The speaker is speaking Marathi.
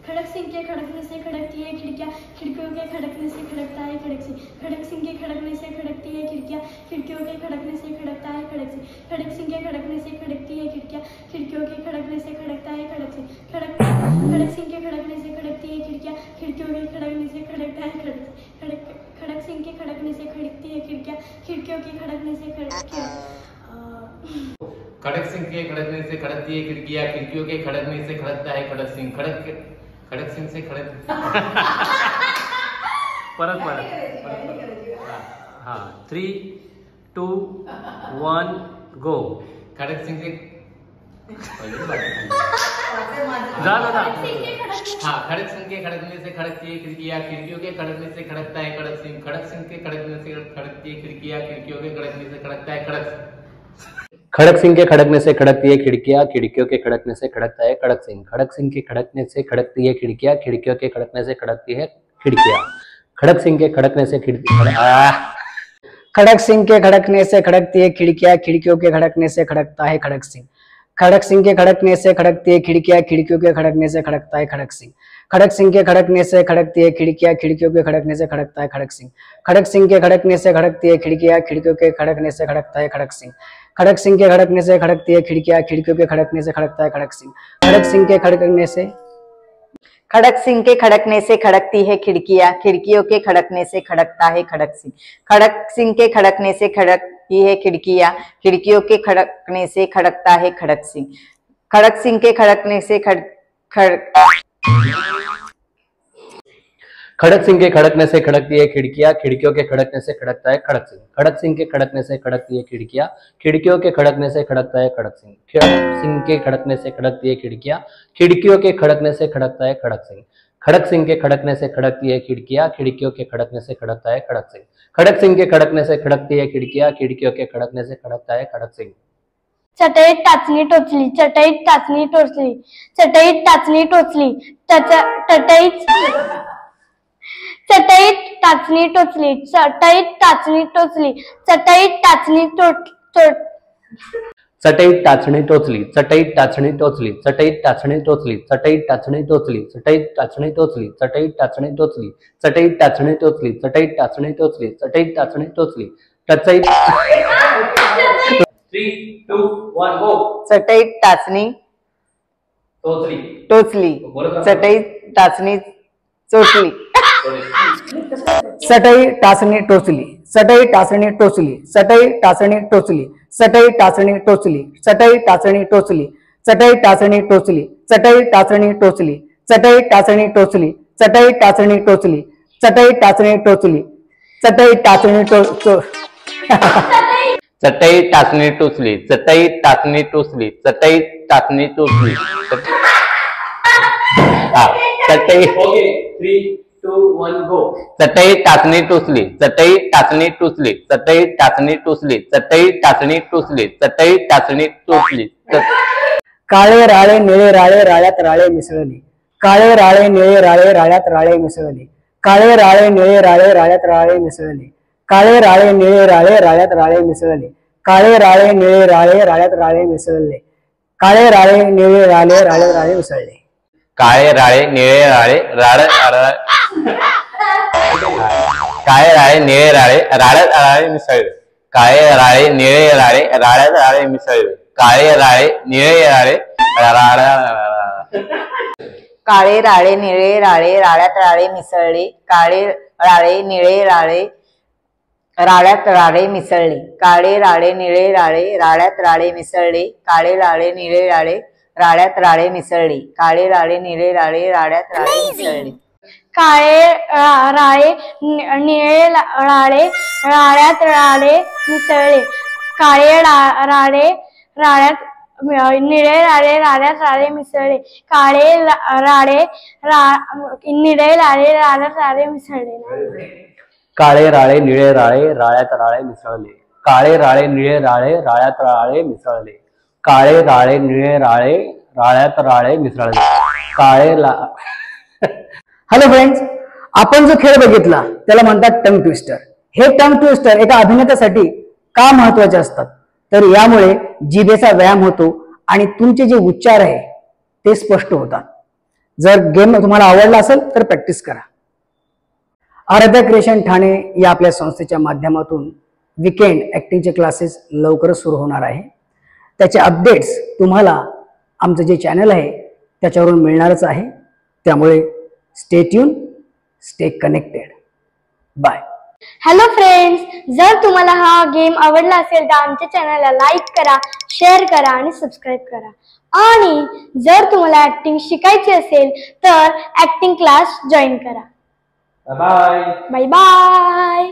खड़क सिंह के खड़कने से खड़कती है खिड़कियाँ, खिड़कियों के खड़कने से खड़कता है खड़क सिंह। खड़क सिंह के खड़कने से खड़कती है खिड़कियाँ, खिड़कियों के खड़कने से खड़कता है खड़क सिंह। खड़क सिंह के खड़कने से खड़कती है खिड़कियाँ, खिड़कियों के खड़कने से खड़कता है खड़क सिंह। खड़क सिंह के खड़कने से खड़कती है खिड़कियाँ, खिड़कियों के खड़कने से खड़कता है खड़क सिंह। खड़क सिंह के खड़कने से खड़कती है खिड़कियाँ, खिड़कियों के खड़कने से खड़कती है। खड़क सिंह के खड़कने से खड़कती है खिड़कियाँ, खिड़कियों के खड़कने से खड़कता है खड़क सिंह। खड़क सिंह से खड़क परत हाँ 3, 2, 1 गो। खड़क सिंह के हाँ खड़क सिंह के खड़कने से खड़कती है खिड़कियाँ, खिड़कियों के खड़कने से खड़कता है खड़क सिंह। खड़क सिंह के खड़कने से खड़कती है खिड़कियाँ, खिड़कियों के खड़कने से खड़कता है खड़क। खड़क सिंह के खड़कने से खड़कती है खिड़कियाँ, खिड़कियों के खड़कने से खड़कता है खड़क सिंह। खड़क सिंह के खड़कने से खड़कती है खिड़कियाँ, खिड़कियों के खड़कने से खड़कती है खिड़कियाँ। खड़क सिंह के खड़कने से खड़क सिंह के खड़कने से खड़कती है खिड़कियाँ, खिड़कियों के खड़कने से खड़कता है खड़क सिंह। खड़क सिंह के खड़कने से खड़कती है खिड़कियाँ, खिड़कियों के खड़कने से खड़कता है खड़क सिंह। खड़क सिंह के खड़कने से खड़कती है खिड़कियाँ, खिड़कियों के खड़कने से खड़कता है खड़क सिंह। खड़क सिंह के खड़कने से खड़कती है खिड़कियाँ, खिड़कियों के खड़कने से खड़कता है खड़क सिंह। खड़क सिंह के खड़कने से खड़कती है खिड़कियाँ, खिड़कियों के खड़कने से खड़कता है खड़क सिंह। खड़क सिंह के खड़कने से खड़कती है खिड़कियाँ, खिड़कियों के खड़कने से खड़कता है खड़क सिंह। खड़क सिंह के खड़कने से खड़कती है खिड़कियाँ, खिड़कियों के खड़कने से खड़कता है खड़क सिंह। खड़क सिंह के खड़कने से खड़क सिंह के खड़कने से खड़कती है खिड़कियाँ, खिड़कियों के खड़कने से खड़कता है खड़क सिंह। खड़क सिंह के खड़कने से खड़कती है खिड़कियाँ, खिड़कियों के खड़कने से खड़कता है खड़क सिंह। खड़क सिंह के खड़कने से खड़कती है खिड़कियाँ, खिड़कियों के खड़कने से खड़कता है खड़क सिंह। खड़क सिंह के खड़कने से खड़कती है खिड़कियाँ, खिड़कियों के खड़कने से खड़कता है खड़क सिंह। खड़क सिंह के खड़कने से खड़कती है खिड़कियाँ, खिड़कियों के खड़कने से खड़कता है खड़क सिंह। चटई टाचणी टोचली, चटई टाचणी टोचली, चटई टाचणी टोचली, चटई टाचणी टोचली, चटई टाचणी टोचली, चटई टाचणी चटई टाचणी टोचली, चटई टाचणी टोचली, चटई टाचणी टोचली, चटई टाचणी टोचली, चटई टाचणी टोचली, चटई टाचणी टोचली, चटई टाचणी टोचली, चटई टाचणी टोचली, चटई टाचणी टोचली, चटई 3, 2, 1 गो। चटई टाचणी टोचली, चटई टाचणी चोचली। चटई टाचणी टोचली, चटई टाचणी टोचली, चटई टाचणी टोचली, चटई टाचणी टोचली, चटई टाचणी टोचली, चटई टाचणी टोचली, चटई टाचणी टोचली, चटई टाचणी टोचली, चटई टाचणी टोचली, चटई टाचणी टोचली, चटई टाचणी चटई टाचणी टोचली, चटई टाचणी टोचली, चटई टाचणी टोचली, चटई 3, 2, 1 गो। चटई टाचणी टोचली, चटई टाचणी टोचली, चटई टाचणी टोचली, चटई टाचणी टोचली, चटई टाचणी टोचली। काळे राळे निळे राळे राळ्यात राळे मिसळले, काळे राळे निळे राळे राळ्यात राळे मिसळले, काळे राळे निळे राळे राळ्यात राळे मिसळले, काळे राळे निळे राळे राळ्यात राळे मिसळले, काळे राळे निळे राळे राळ्यात राळे मिसळले, काळे राळे निळे राळे राळ्यात राळे मिसळले। काळे राळे निळे राळे काळे राळे निळे राळे राळ्यात राळे मिसळले, काळे राळे निळे राळे राळ्यात राळे मिसळले, काळे राळे निळे राळे काळे राळे निळे राळे राळ्यात राळे मिसळले, काळे राळे निळे राळे राळ्यात राळे मिसळले, काळे राळे निळे राळे राळ्यात राळे मिसळले, काळे राळे निळे राळे राळ्यात राळे मिसळले, काळे राळे निळे राळे राळ्यात राळे मिसळले। काळे राळे निळे राळे राळ्यात राळे मिसळले, काळे राळे राळ्यात निळे राळे राळ्यात राळे मिसळले, काळे राळे निळे राळे राळ्यात राळे मिसळले। काळे राळे निळे राळे राळ्यात राळे मिसळले, काळे राळे निळे राळे राळ्यात राळे मिसळले, काळे राळे निळे राळे राळ्यात राळे मिसळले, हॅलो फ्रेंड्स, आपण जो खेळ बघितला त्याला म्हणतात टंग ट्विस्टर। हे टंग ट्विस्टर एका अभिनेत्यासाठी का महत्वाचे असतात, तर यामुळे जिभेचा व्यायाम होतो आणि तुमचे जे उच्चार आहे ते स्पष्ट होतात। जर गेम तुम्हाला आवडला असेल तर प्रॅक्टिस करा. आराध्या क्रिएशन ठाणे या आपल्या संस्थेच्या माध्यमातून वीकेंड ॲक्टिंगचे क्लासेस लवकरच सुरू होणार आहे. त्याचे अपडेट्स तुम्हाला आमचं जे चॅनल आहे त्याच्यावरून मिळणारच आहे. त्यामुळे stay tuned, stay connected. Bye. Hello friends, जर तुम्हाला हा गेम आवडला असेल तर आमच्या चॅनलला लाईक करा, शेअर करा आणि सबस्क्राईब करा. आणि जर तुम्हाला ऍक्टिंग शिकायची असेल तर ऍक्टिंग क्लास जॉईन करा. बाय. Bye bye.